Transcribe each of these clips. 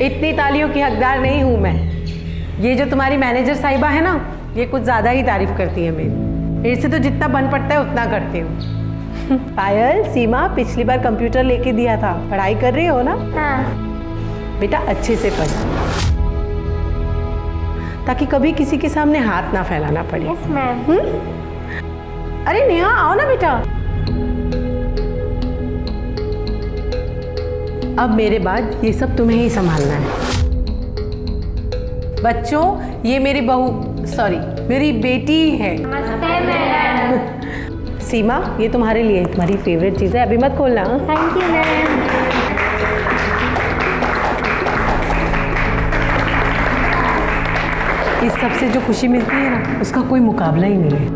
इतनी तालियों की हकदार नहीं हूँ मैं। ये जो तुम्हारी मैनेजर साहिबा है ना, ये कुछ ज़्यादा ही तारीफ करती है मेरी। इससे तो जितना बन पड़ता है उतना करती हूँ। पायल, सीमा पिछली बार कंप्यूटर लेके दिया था, पढ़ाई कर रही हो ना? हाँ। बेटा अच्छे से पढ़, ताकि कभी किसी के सामने हाथ ना फैलाना पड़े। Yes ma'am. अरे नेहा आओ ना बेटा। अब मेरे बाद ये सब तुम्हें ही संभालना है। बच्चों, ये मेरी मेरी बेटी है। नमस्ते मैडम। सीमा, ये तुम्हारे लिए तुम्हारी फेवरेट चीज़ है, अभी मत खोलना। Thank you ma'am. इस सब से जो खुशी मिलती है ना, उसका कोई मुकाबला ही नहीं है।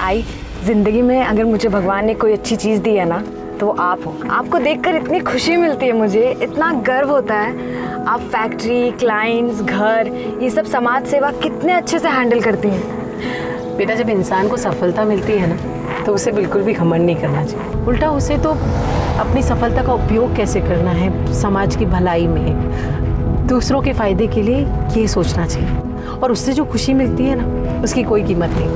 आई, जिंदगी में अगर मुझे भगवान ने कोई अच्छी चीज़ दी है ना, तो वो आप हो। आपको देखकर इतनी खुशी मिलती है, मुझे इतना गर्व होता है। आप फैक्ट्री, क्लाइंट्स, घर, ये सब समाज सेवा कितने अच्छे से हैंडल करती हैं। बेटा, जब इंसान को सफलता मिलती है ना, तो उसे बिल्कुल भी घमंड नहीं करना चाहिए। उल्टा उसे तो अपनी सफलता का उपयोग कैसे करना है समाज की भलाई में, दूसरों के फायदे के लिए, ये सोचना चाहिए। और उससे जो खुशी मिलती है ना, उसकी कोई कीमत नहीं।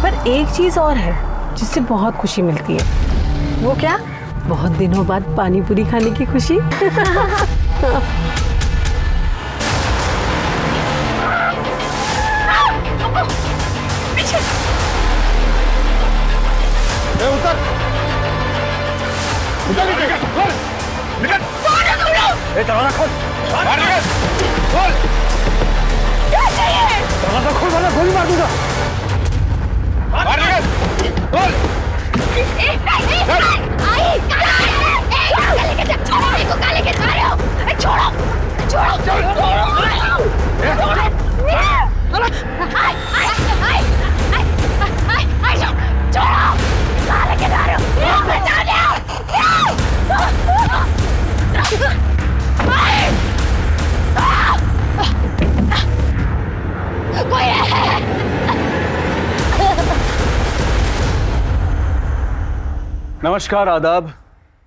पर एक चीज़ और है जिससे बहुत खुशी मिलती है। वो क्या? बहुत दिनों बाद पानी पूरी खाने की खुशी। दरवाजा खोल, बाहर निकल, खोल। क्या चाहिए? दरवाजा खोल वरना गोली मार दूंगा। बाहर निकल, खोल। नमस्कार, आदाब।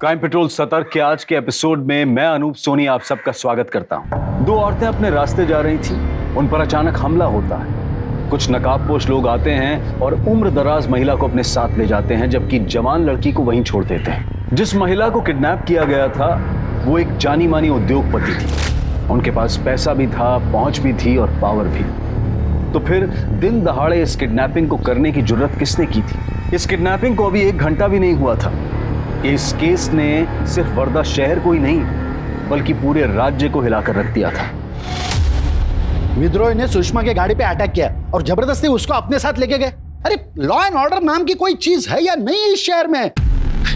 क्राइम पेट्रोल सतर्क के आज के एपिसोड में मैं अनूप सोनी आप सबका स्वागत करता हूं। दो औरतें अपने रास्ते जा रही थी, उन पर अचानक हमला होता है। कुछ नकाबपोश लोग आते हैं और उम्र दराज महिला को अपने साथ ले जाते हैं, जबकि जवान लड़की को वहीं छोड़ देते हैं। जिस महिला को किडनैप किया गया था वो एक जानी मानी उद्योगपति थी। उनके पास पैसा भी था, पहुंच भी थी और पावर भी। तो फिर दिन दहाड़े इस किडनैपिंग को करने की जुर्रत किसने की थी? इस किडनैपिंग को अभी 1 घंटा भी नहीं हुआ था। इस केस ने सिर्फ वर्धा शहर को ही नहीं बल्कि पूरे राज्य को हिलाकर रख दिया था। विद्रोही ने सुषमा के गाड़ी पे अटैक किया और जबरदस्ती उसको अपने साथ लेके गए। अरे लॉ एंड ऑर्डर नाम की कोई चीज है या नहीं इस शहर में?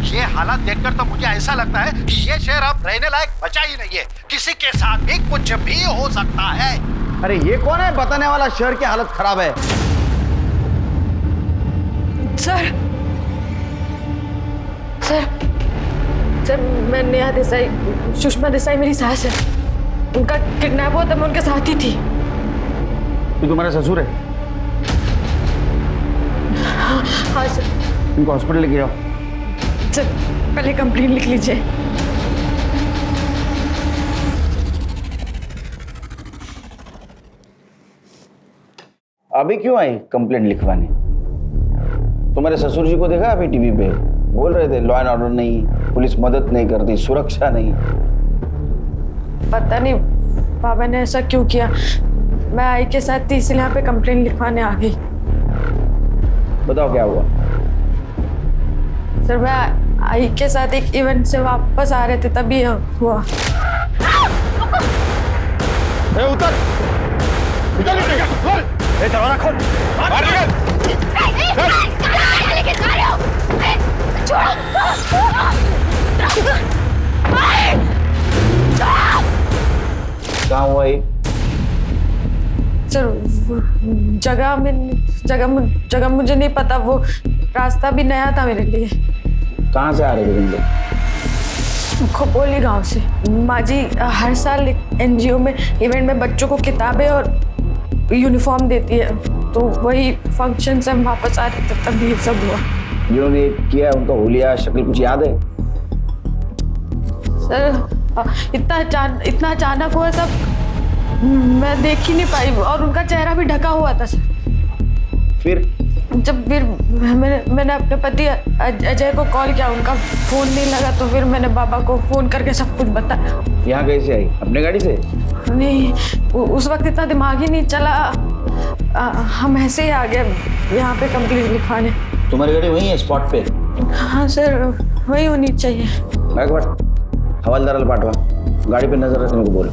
ये हालात देखकर तो मुझे ऐसा लगता है कि ये शहर अब रहने लायक बचा ही नहीं है। किसी के साथ भी कुछ भी हो सकता है। अरे ये कौन है बताने वाला शहर की हालत खराब है? सर, मैं नेहा देसाई, सुषमा देसाई मेरी सास है। उनका किडनैप हुआ तब मैं उनके साथ ही थी। तू तुम्हारा ससुर है? हाँ सर। इनको हॉस्पिटल लेके जाओ। सर, पहले कंप्लेंट लिख लीजिए। अभी क्यों आई कंप्लेंट लिखवाने? तुम्हारे ससुर जी को देखा अभी टीवी पे बोल रहे थे लॉ एंड ऑर्डर नहीं, पुलिस मदद नहीं करती, सुरक्षा नहीं। पता नहीं पापा ने ऐसा क्यों किया। मैं आई के साथ थी इसलिए यहाँ पे कंप्लेंट लिखवाने आ गई। बताओ क्या हुआ? सर, मैं आई के साथ एक इवेंट से वापस आ रहे थे तभी हुआ। उतर, खोल, दरवाजा खोल, बाहर निकल। कहाँ हुआ ये? सर, जगह मुझे नहीं पता, वो रास्ता भी नया था मेरे लिए। कहाँ से आ रहे थे तुम लोग? खोपोली गांव से। माँ जी हर साल एनजीओ में इवेंट में बच्चों को किताबें और यूनिफॉर्म देती है, तो वही फंक्शन से हम वापस आ रहे थे तभी ये सब हुआ। जिन्होंने ये किया उनका हुलिया शक्ल कुछ याद है? सर इतना अचानक हुआ सब मैं देख ही नहीं पाई और उनका चेहरा भी ढका हुआ था सर। फिर मैंने अपने पति अजय को कॉल किया, उनका फोन नहीं लगा तो फिर मैंने बाबा को फोन करके सब कुछ बताया। यहाँ कैसे आई? अपने गाड़ी से? नहीं उस वक्त इतना दिमाग ही नहीं चला, हम ऐसे ही आ गए यहाँ पे कंप्लेंट लिखवाने। तुम्हारी गाड़ी वही है स्पॉट पे? हाँ सर वही होनी चाहिए। हवालदाराला पाठवा, गाड़ी पे नजर रखने को बोलो।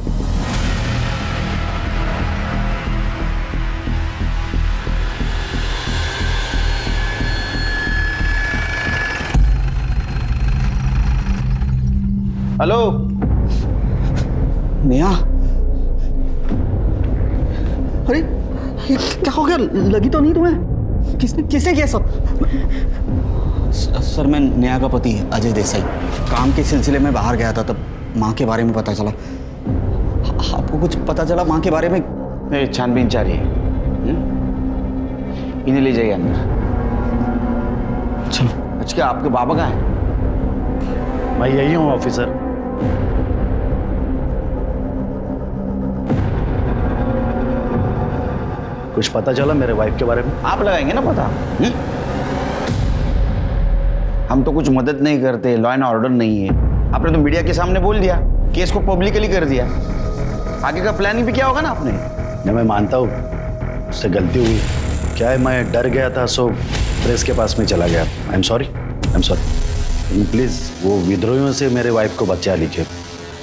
हेलो नेहा, अरे ये क्या हो गया? लगी तो नहीं तुम्हें? किसने किया सब? सर मैं नेहा का पति अजय देसाई काम के सिलसिले में बाहर गया था, तब माँ के बारे में पता चला। आपको कुछ पता चला माँ के बारे में? नहीं, छानबीन जारी है। इन्हें ले जाइए अंदर। चलो। अच्छा क्या आपके बाबा कहाँ हैं? मैं यही हूँ ऑफिसर। कुछ पता चला मेरे वाइफ के बारे में? आप लगाएंगे ना पता। हम तो कुछ मदद नहीं करते, लॉ एंड ऑर्डर नहीं है। आपने तो मीडिया के सामने बोल दिया, केस को पब्लिकली कर दिया। आगे का प्लानिंग भी क्या होगा ना आपने। नहीं, मैं मानता हूँ उससे गलती हुई। क्या है, मैं डर गया था सो प्रेस के पास में चला गया। I am sorry. प्लीज वो विद्रोहियों से मेरे वाइफ को बचा लीजिए।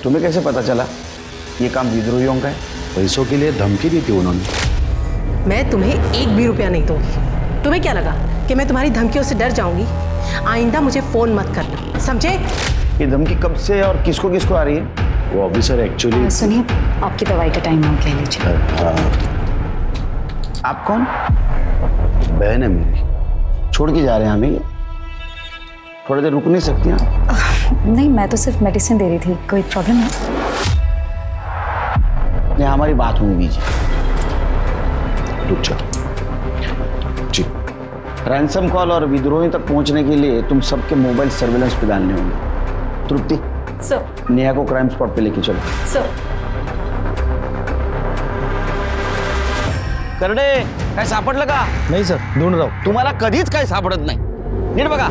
तुम्हें कैसे पता चला ये काम विद्रोहियों का है? पैसों के लिए धमकी दी थी उन्होंने। मैं तुम्हें एक भी रुपया नहीं दूंगी। तुम्हें क्या लगा कि मैं तुम्हारी धमकियों से डर जाऊंगी? आइंदा मुझे फोन मत करना, समझे? ये धमकी कब से और किसको किसको आ रही है? वो ऑफिसर एक्चुअली। सुनिए, आपकी दवाई का टाइम आउट ले लीजिए। आप कौन? बहन है मेरी। छोड़ के जा रहे हैं हमें? थोड़ी देर रुक नहीं सकती आप? नहीं, मैं तो सिर्फ मेडिसिन दे रही थी। कोई प्रॉब्लम है? नहीं, हमारी बात होने दीजिए। रुक जाओ जी। रैंसम कॉल और विद्रोही तक पहुंचने के लिए तुम सबके मोबाइल सर्वेलेंस पे डालने होंगे। तृप्ति, सर नेहा को क्राइम स्पॉट पे लेके चलो। सर करडे काय सापडलं का? नहीं सर, ढूंढ रहा हूँ। तुम्हाला कधीच काय सापडत नाही, नीट बघा।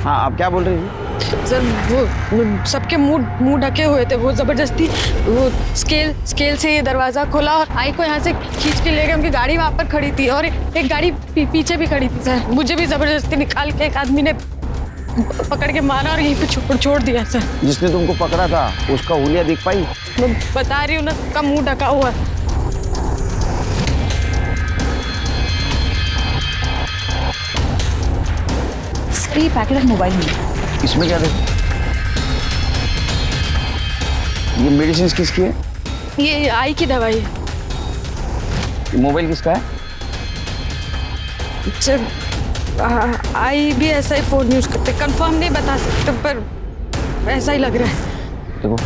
हाँ, आप क्या बोल रही थी? सर वो सबके मुंह ढके हुए थे, वो जबरदस्ती वो स्केल से ये दरवाजा खोला और आई को यहाँ से खींच के ले गए। उनकी गाड़ी वहाँ पर खड़ी थी और एक गाड़ी पीछे भी खड़ी थी सर। मुझे भी जबरदस्ती निकाल के एक आदमी ने पकड़ के मारा और यहीं पे छोड़ दिया सर। जिसने तुमको पकड़ा था उसका हुलिया दिख पाई? मैं बता रही हूँ ना, सबका मुंह ढका हुआ है। सर ये पैकेट ऑफ मोबाइल नहीं। इसमें क्या देखो? ये मेडिसिन किसकी है? ये आई की दवाई है ये मोबाइल किसका है? सर। आई भी ऐसा ही फोन यूज करते, कंफर्म नहीं बता सकते पर ऐसा ही लग रहा है। देखो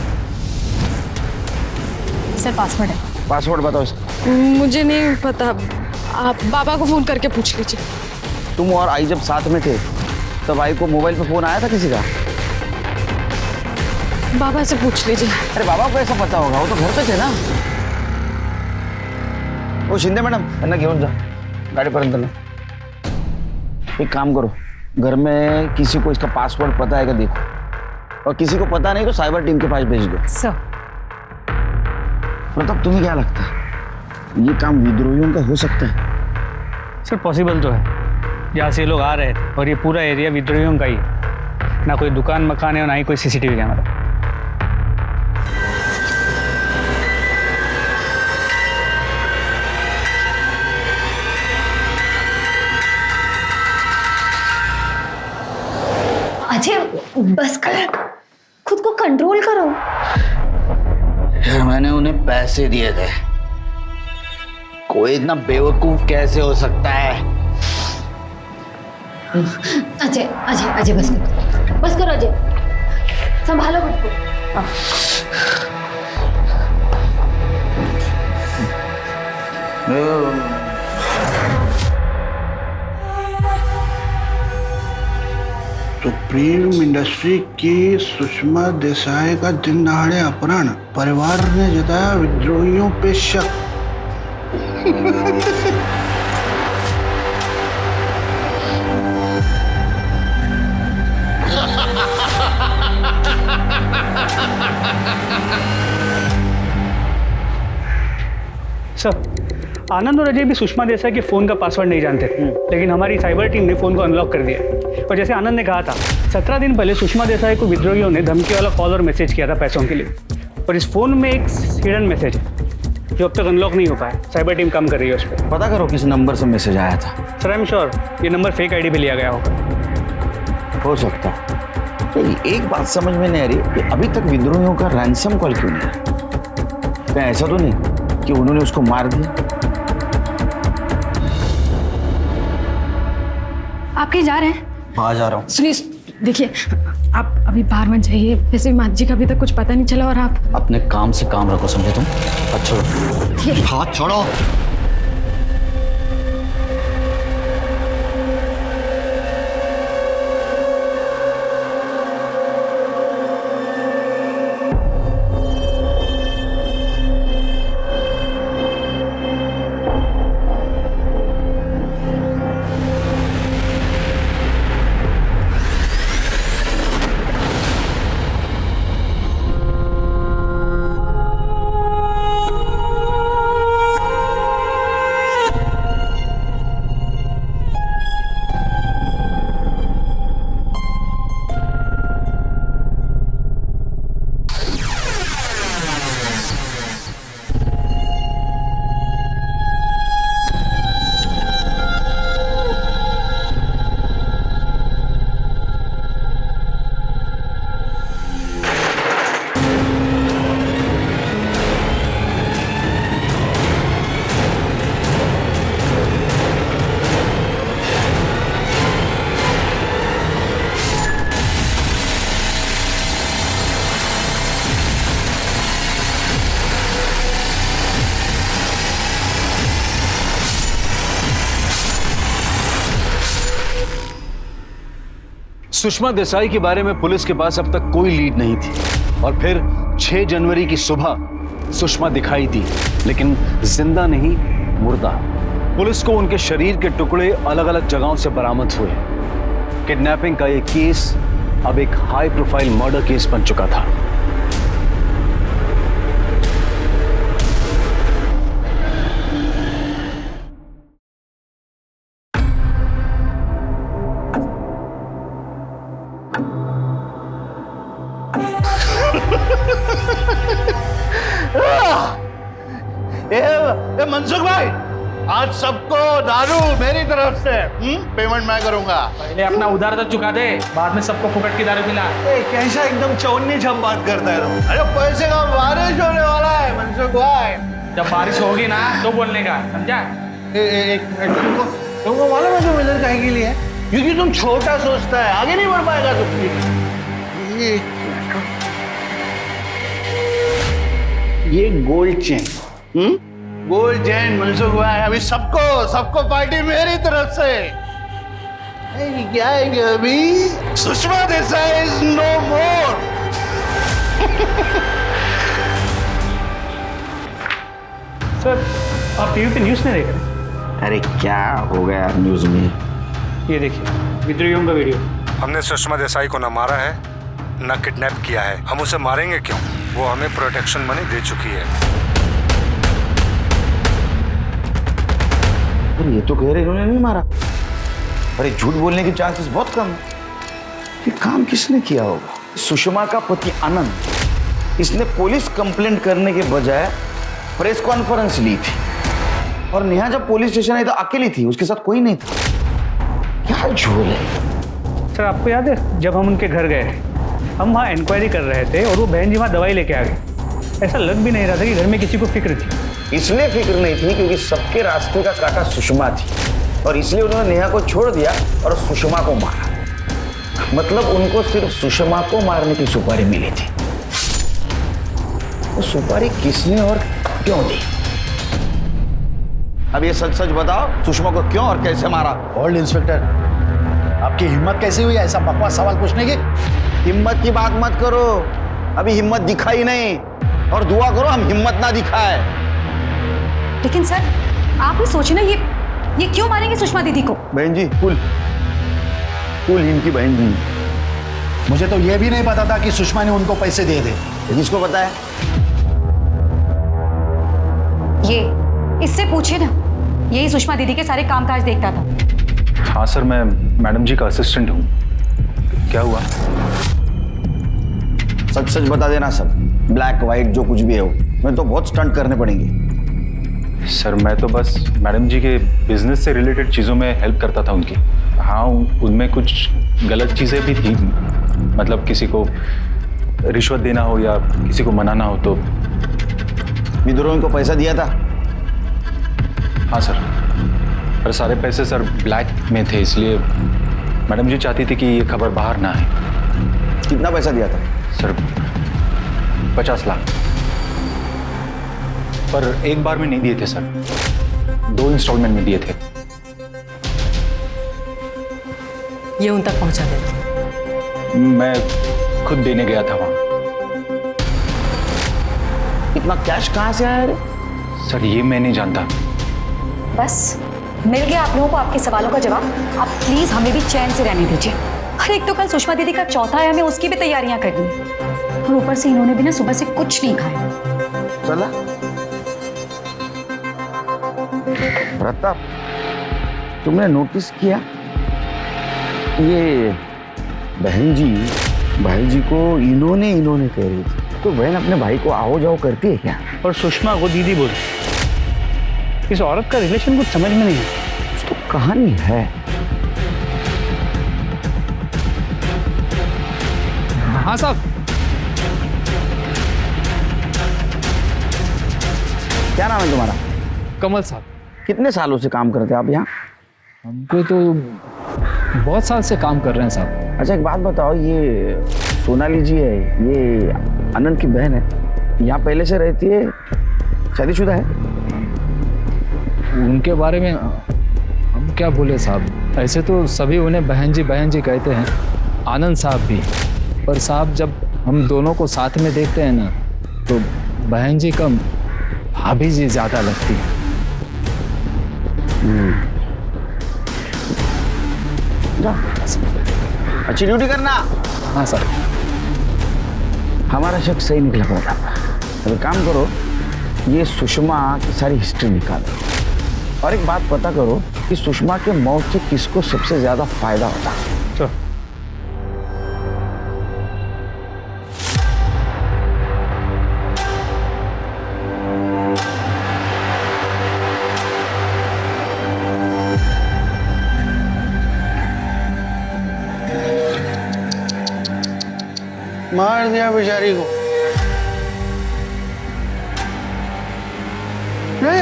सर पासवर्ड है। पासवर्ड बताओ इसका। मुझे नहीं पता, आप बाबा को फोन करके पूछ लीजिए। तुम और आई जब साथ में थे तब आई को मोबाइल पे फोन आया था किसी का? बाबा से पूछ लीजिए। अरे बाबा को ऐसा पता होगा, वो तो घर पे थे ना। ओ शिंदे मैडम, त्यांना घेऊन जा गाडीपर्यंत ना। एक काम करो, घर में किसी को इसका पासवर्ड पता है क्या देखो, और किसी को पता नहीं तो साइबर टीम के पास भेज दो। सर प्रताप, तुम्हें क्या लगता है ये काम विद्रोहियों का हो सकता है? सर पॉसिबल तो है, जहाँ से ये लोग आ रहे थे और ये पूरा एरिया विद्रोहियों का ही है। ना कोई दुकान मकान है और ना ही कोई सीसीटीवी कैमरा। अजय बस कर, खुद को कंट्रोल करो। यार मैंने उन्हें पैसे दिए थे, कोई इतना बेवकूफ कैसे हो सकता है? अजय अजय अजय बस करो अजय, संभालो खुद को। सुप्रीम इंडस्ट्री की सुषमा देसाई का दिन दहाड़े अपहरण, परिवार ने जताया विद्रोहियों पे शक। सर, आनंद और अजय भी सुषमा देसाई के फ़ोन का पासवर्ड नहीं जानते थे, लेकिन हमारी साइबर टीम ने फ़ोन को अनलॉक कर दिया। और जैसे आनंद ने कहा था, 17 दिन पहले सुषमा देसाई को विद्रोहियों ने धमकी वाला कॉल और मैसेज किया था पैसों के लिए। और इस फ़ोन में एक हिडन मैसेज है जो अब तक अनलॉक नहीं हो पाया। साइबर टीम काम कर रही है उस पर। पता करो किस नंबर से मैसेज आया था। सर, आई एम श्योर ये नंबर फेक आईडी पे लिया गया होगा। हो सकता है। तो एक बात समझ में नहीं आ रही कि अभी तक विद्रोहियों का रैंसम कॉल क्यों नहीं आया? क्या ऐसा तो नहीं कि उन्होंने उसको मार दिया? आप कहीं जा रहे हैं? हाँ जा रहा हूँ। सुनिए, देखिए, आप अभी बाहर मत जाइए। वैसे भी माँ जी का अभी तक कुछ पता नहीं चला और आप अपने काम से काम रखो, समझे तुम? अच्छा हाथ छोड़ो। सुषमा देसाई के बारे में पुलिस के पास अब तक कोई लीड नहीं थी और फिर 6 जनवरी की सुबह सुषमा दिखाई दी, लेकिन जिंदा नहीं, मुर्दा। पुलिस को उनके शरीर के टुकड़े अलग अलग जगहों से बरामद हुए। किडनैपिंग का यह केस अब एक हाई प्रोफाइल मर्डर केस बन चुका था। ए मनसुख भाई, आज सबको दारू मेरी तरफ से पेमेंट मैं करूंगा। पहले अपना उधार तो चुका दे, बाद में सबको फुकट की दारू पिला। कैसा एकदम चौनी छम बात करता है तुम? अरे पैसे का बारिश होने वाला है मनसुख भाई। जब बारिश होगी ना तो बोलने का, समझा? एक मिनट, तुमको मालूम है तुम इधर काहे के लिए? क्योंकि तुम छोटा सोचता है, आगे नहीं बढ़ पाएगा तुम। ये gold chain, gold chain Mansukh भाई, अभी सबको पार्टी मेरी तरफ से। क्या है अभी? Sushma Desai is no more. Sir, आप टीवी पे न्यूज़ नहीं देख रहे? अरे क्या हो गया न्यूज में? ये देखिए, विद्रोहियों का वीडियो। हमने सुषमा देसाई को न मारा है न किडनैप किया है। हम उसे मारेंगे क्यों? वो हमें प्रोटेक्शन मनी दे चुकी है। ये तो कह रहे इन्होंने नहीं मारा। अरे झूठ बोलने के चांसेस बहुत कम है। ये काम किसने किया होगा? सुषमा का पति आनंद, इसने पुलिस कंप्लेंट करने के बजाय प्रेस कॉन्फ्रेंस ली थी और नेहा जब पुलिस स्टेशन आई तो अकेली थी, उसके साथ कोई नहीं था। क्या झोल है? सर, आपको याद है जब हम उनके घर गए, हम वहाँ इंक्वायरी कर रहे थे और वो बहन जी वहाँ दवाई लेके आ गई। ऐसा लग भी नहीं रहा था कि घर में किसी को फिक्र थी। इसलिए फिक्र नहीं थी क्योंकि सबके रास्ते का कांटा सुषमा थी और इसलिए उन्होंने नेहा को छोड़ दिया और सुषमा को मारा। मतलब उनको सिर्फ सुषमा को मारने की सुपारी मिली थी। वो सुपारी किसने और क्यों दी? अब ये सच सच बताओ, सुषमा को क्यों और कैसे मारा? होल्ड इंस्पेक्टर, आपकी हिम्मत कैसी हुई ऐसा बकवास सवाल पूछने की? हिम्मत की बात मत करो, अभी हिम्मत दिखा ही नहीं, और दुआ करो हम हिम्मत ना दिखाए। लेकिन सर आप ही सोचिए ना, ये क्यों मारेंगे सुषमा दीदी को? बहन जी कुल इनकी बहन जी। मुझे तो ये भी नहीं पता था कि सुषमा ने उनको पैसे दिए थे। किसको पता है? ये इससे पूछिए ना, यही सुषमा दीदी के सारे कामकाज देखता था। हाँ सर, मैं मैडम जी का असिस्टेंट हूँ। क्या हुआ? सच सच बता देना सब, ब्लैक व्हाइट जो कुछ भी है वो। मैं तो बहुत स्टंट करने पड़ेंगे। सर मैं तो बस मैडम जी के बिजनेस से रिलेटेड चीज़ों में हेल्प करता था उनकी। हाँ, उनमें कुछ गलत चीज़ें भी थी, मतलब किसी को रिश्वत देना हो या किसी को मनाना हो तो। विद्रोही को पैसा दिया था? हाँ सर, पर सारे पैसे सर ब्लैक में थे, इसलिए मैडम जी चाहती थी कि ये खबर बाहर ना आए। कितना पैसा दिया था? सर 50 लाख, पर एक बार में नहीं दिए थे सर, 2 इंस्टॉलमेंट में दिए थे। ये उन तक पहुंचा देना। मैं खुद देने गया था वहां। इतना कैश कहाँ से आया रे? सर ये मैं नहीं जानता। बस मिल गया आप लोगों को आपके सवालों का जवाब। आप प्लीज हमें भी चैन से रहने दीजिए। अरे एक तो कल सुषमा दीदी का चौथा है, हमें उसकी भी तैयारियां करनी है, और ऊपर से इन्होंने भी ना सुबह से कुछ नहीं खाया। चला प्रताप, तुमने नोटिस किया ये बहन जी भाई जी को इन्होंने कह रही थी, तो बहन अपने भाई को आओ जाओ करती है क्या? और सुषमा को दीदी बोल। इस औरत का रिलेशन कुछ समझ में नहीं है। कुछ तो कहानी है। हाँ साहब। क्या नाम है तुम्हारा? कमल साहब। कितने सालों से काम करते हैं आप यहाँ? हमको तो बहुत साल से काम कर रहे हैं साहब। अच्छा एक बात बताओ, ये सोनाली जी है, ये आनंद की बहन है, यहाँ पहले से रहती है, शादीशुदा है? उनके बारे में हम क्या बोले साहब, ऐसे तो सभी उन्हें बहन जी कहते हैं, आनंद साहब भी। पर साहब जब हम दोनों को साथ में देखते हैं ना, तो बहन जी कम भाभी जी ज़्यादा लगती है। अच्छी ड्यूटी करना। हाँ सर। हमारा शक सही निकला पड़ा। अब काम करो, ये सुषमा की सारी हिस्ट्री निकालो, और एक बात पता करो कि सुषमा के मौत से किसको सबसे ज्यादा फायदा होता। चलो। मार दिया बेचारी को। नहीं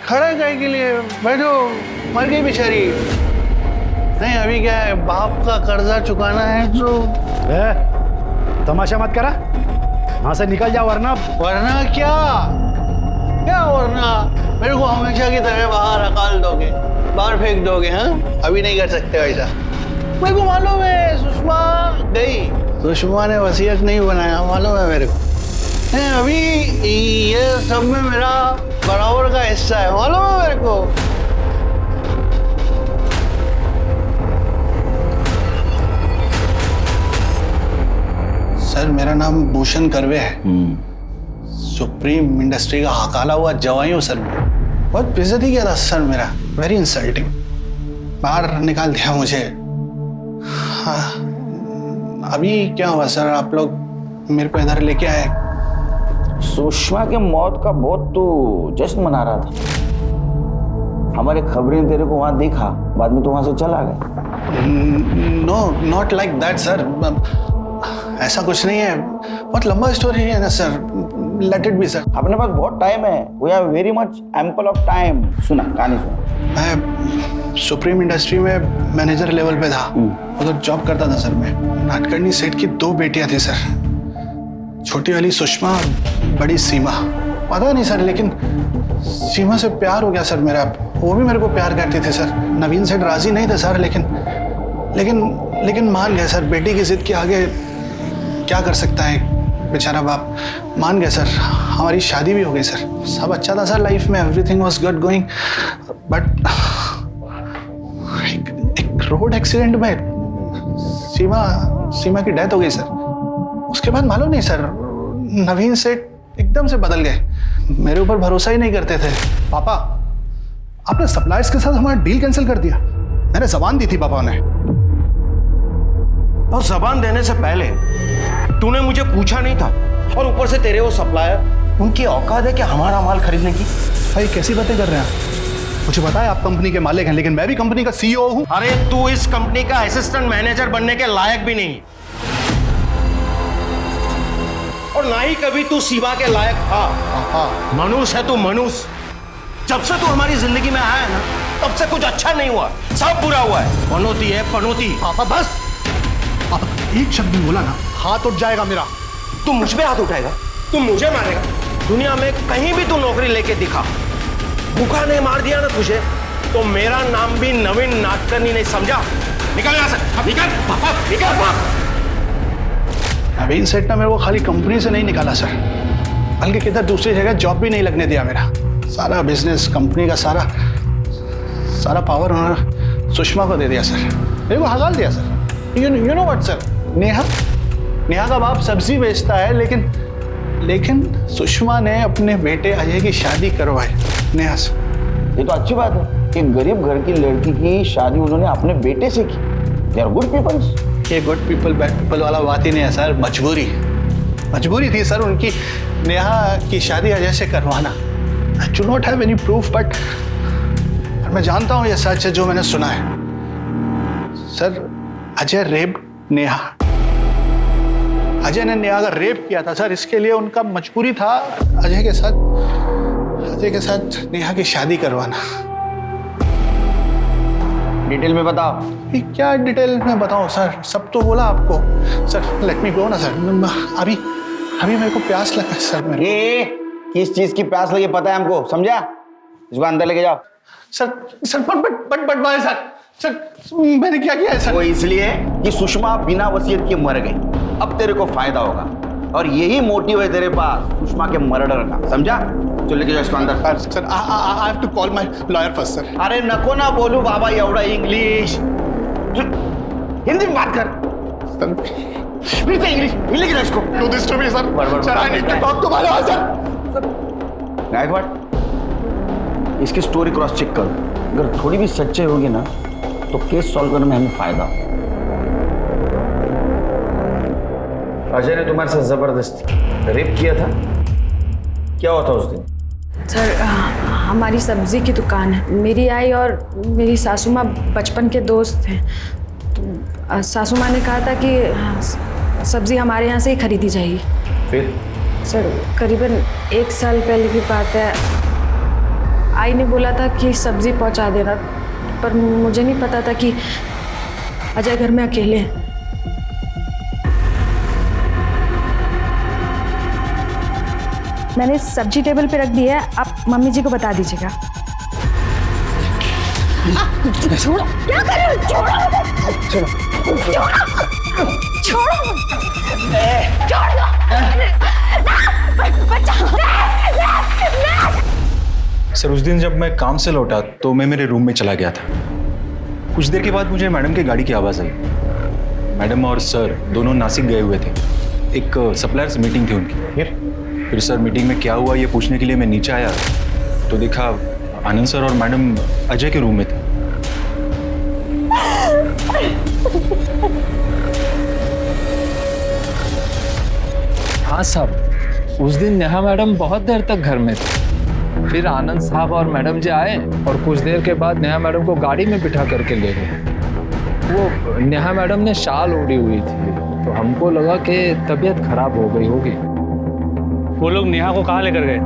खड़ा काय के लिए बैठो, मर गई बेचारी। नहीं अभी क्या है, बाप का कर्जा चुकाना है तो। तमाशा मत करा, वहां से निकल जा, वरना क्या वरना मेरे को हमेशा की तरह बाहर हकाल दोगे, बाहर फेंक दोगे? हाँ अभी नहीं कर सकते वैसा। मेरे को मालूम है सुषमा गई, सुषमा ने वसीयत नहीं बनाया, मालूम है मेरे को। अभी ये सब में मेरा बराबर का हिस्सा है, मालूम है मेरे को। सर मेरा नाम भूषण करवे है, सुप्रीम इंडस्ट्री का हकाला हुआ जवाई हूँ सर। मैं बहुत बेइज्जती किया था सर मेरा, वेरी इंसल्टिंग, बाहर निकाल दिया मुझे। हाँ अभी क्या हुआ सर, आप लोग मेरे को इधर लेके आए? सुषमा के मौत का बहुत तो जश्न मना रहा था, हमारे खबरें तेरे को वहां देखा, बाद में तो वहां से चला गया। No not like that sir, ऐसा कुछ नहीं है, बहुत लंबा स्टोरी है ना sir, let it be sir. अपने पास बहुत टाइम है, we have very much ample of time. सुना कहानी सुना। मैं सुप्रीम इंडस्ट्री में मैनेजर लेवल पे था, उधर जॉब करता था सर। मैं नाटकर्णी सेठ की 2 बेटियां थी सर, छोटी वाली सुषमा, बड़ी सीमा। पता नहीं सर, लेकिन सीमा से प्यार हो गया सर मेरा, वो भी मेरे को प्यार करती थी सर। नवीन सेठ राजी नहीं थे सर, लेकिन लेकिन मान गए सर, बेटी की जिद के आगे क्या कर सकता है बेचारा बाप। मान गए सर, हमारी शादी भी हो गई सर, सब अच्छा था सर लाइफ में, everything was good going. But एक रोड एक्सीडेंट में सीमा की डेथ हो गई सर। उसके बाद मालूम नहीं सर, नवीन सेठ एकदम से बदल गए, मेरे ऊपर भरोसा ही नहीं करते थे। पापा, आपने सप्लायर्स के साथ हमारा डील कैंसिल कर दिया। मैंने जबान दी थी पापा ने। और जबान देने से पहले तूने मुझे पूछा नहीं था, और ऊपर से तेरे वो सप्लायर, उनकी औकात है कि हमारा माल खरीदने की। भाई कैसी बातें कर रहे हैं आप? मुझे पता है आप कंपनी के मालिक हैं, लेकिन मैं भी कंपनी का सीईओ हूं। अरे तू इस कंपनी का असिस्टेंट मैनेजर बनने के लायक भी नहीं, और ना ही कभी तू सीमा के लायक था। मनुष्य है तू, मनुष्य। जब से तू हमारी जिंदगी में आया है ना, तब से कुछ अच्छा नहीं हुआ, सब बुरा हुआ है। पनौती है पनौती। पापा बस, पापा एक शब्द भी बोला ना हाथ उठ जाएगा मेरा। तू मुझ पे हाथ उठाएगा? तू मुझे मारेगा? दुनिया में कहीं भी तू नौकरी लेके दिखा, भूखा नहीं मार दिया ना तुझे, तो मेरा नाम भी नवीन नाटकर्णी नहीं, समझा? निकल यहां से, निकल पापा, निकल। नवीन सेठ ने मेरे को खाली कंपनी से नहीं निकाला सर, बल्कि किधर दूसरी जगह जॉब भी नहीं लगने दिया। मेरा सारा बिजनेस, कंपनी का सारा पावर उन्होंने सुषमा को दे दिया सर, मेरे को हगाल दिया sir. You know what sir, Neha का बाप सब्जी बेचता है, लेकिन सुषमा ने अपने बेटे अजय की शादी करवाई नेहा से। ये तो अच्छी बात है कि गरीब घर की लड़की की शादी उन्होंने अपने बेटे से की। They are good peoples. ये गुड पीपल बैड पीपल वाला बात ही नहीं है सर, मजबूरी थी सर उनकी नेहा की शादी अजय से करवाना। I do not have any proof, but मैं जानता हूँ ये सच है जो मैंने सुना है सर। अजय रेप नेहा, अजय ने नेहा का रेप किया था सर, इसके लिए उनका मजबूरी था अजय के साथ नेहा की शादी करवाना। डिटेल में बताओ। क्या डिटेल में बताऊं सर, सब तो बोला आपको सर। लेट मी गो ना सर, अभी मेरे को प्यास लगा सर। ये किस चीज की प्यास लगी पता है हमको, समझा? इसको अंदर लेके जाओ। सर बट सर मैंने क्या किया है सर? वो इसलिए कि सुषमा बिना वसीयत के मर गई, अब तेरे को फायदा होगा, और यही मोटिव है तेरे पास सुषमा के मर्डर का, समझा? तो लेके जाओ इसको अंदर। Sir I have to call my lawyer first sir. अरे नको ना बोलू बाबा एवढा इंग्लिश, हिंदी में बात कर। फिर से इंग्लिश लेके जाओ इसको। Do this to me sir. Sir I need to talk to my lawyer sir. Gaikwad, इसकी स्टोरी क्रॉस चेक करो, अगर थोड़ी भी सच्चाई होगी ना तो केस सॉल्व करने में हमें फायदा हो। अजय ने तुम्हारे साथ जबरदस्ती रेप किया था, क्या हुआ था उस दिन? सर हमारी सब्जी की दुकान है, मेरी आई और मेरी सासू माँ बचपन के दोस्त हैं, तो सासू माँ ने कहा था कि सब्जी हमारे यहाँ से ही खरीदी जाएगी। फिर? सर करीबन 1 साल पहले की बात है, आई ने बोला था कि सब्जी पहुँचा देना, पर मुझे नहीं पता था कि अजय घर में अकेले हैं। मैंने सब्जी टेबल पे रख दी है, आप मम्मी जी को बता दीजिएगा। छोड़ो, क्या कर रहे हो? छोड़ो, सर उस दिन जब मैं काम से लौटा तो मैं मेरे रूम में चला गया था। कुछ देर के बाद मुझे मैडम की गाड़ी की आवाज़ आई। मैडम और सर दोनों नासिक गए हुए थे, एक सप्लायर्स मीटिंग थी उनकी। फिर सर मीटिंग में क्या हुआ ये पूछने के लिए मैं नीचे आया तो देखा आनंद सर और मैडम अजय के रूम में थे। हाँ साहब, उस दिन नेहा मैडम बहुत देर तक घर में थे, फिर आनंद साहब और मैडम जी आए और कुछ देर के बाद नेहा मैडम को गाड़ी में बिठा करके ले गए। वो नेहा मैडम ने शाल ओढ़ी हुई थी तो हमको लगा कि तबीयत खराब हो गई होगी। वो लोग नेहा को कहाँ लेकर गए?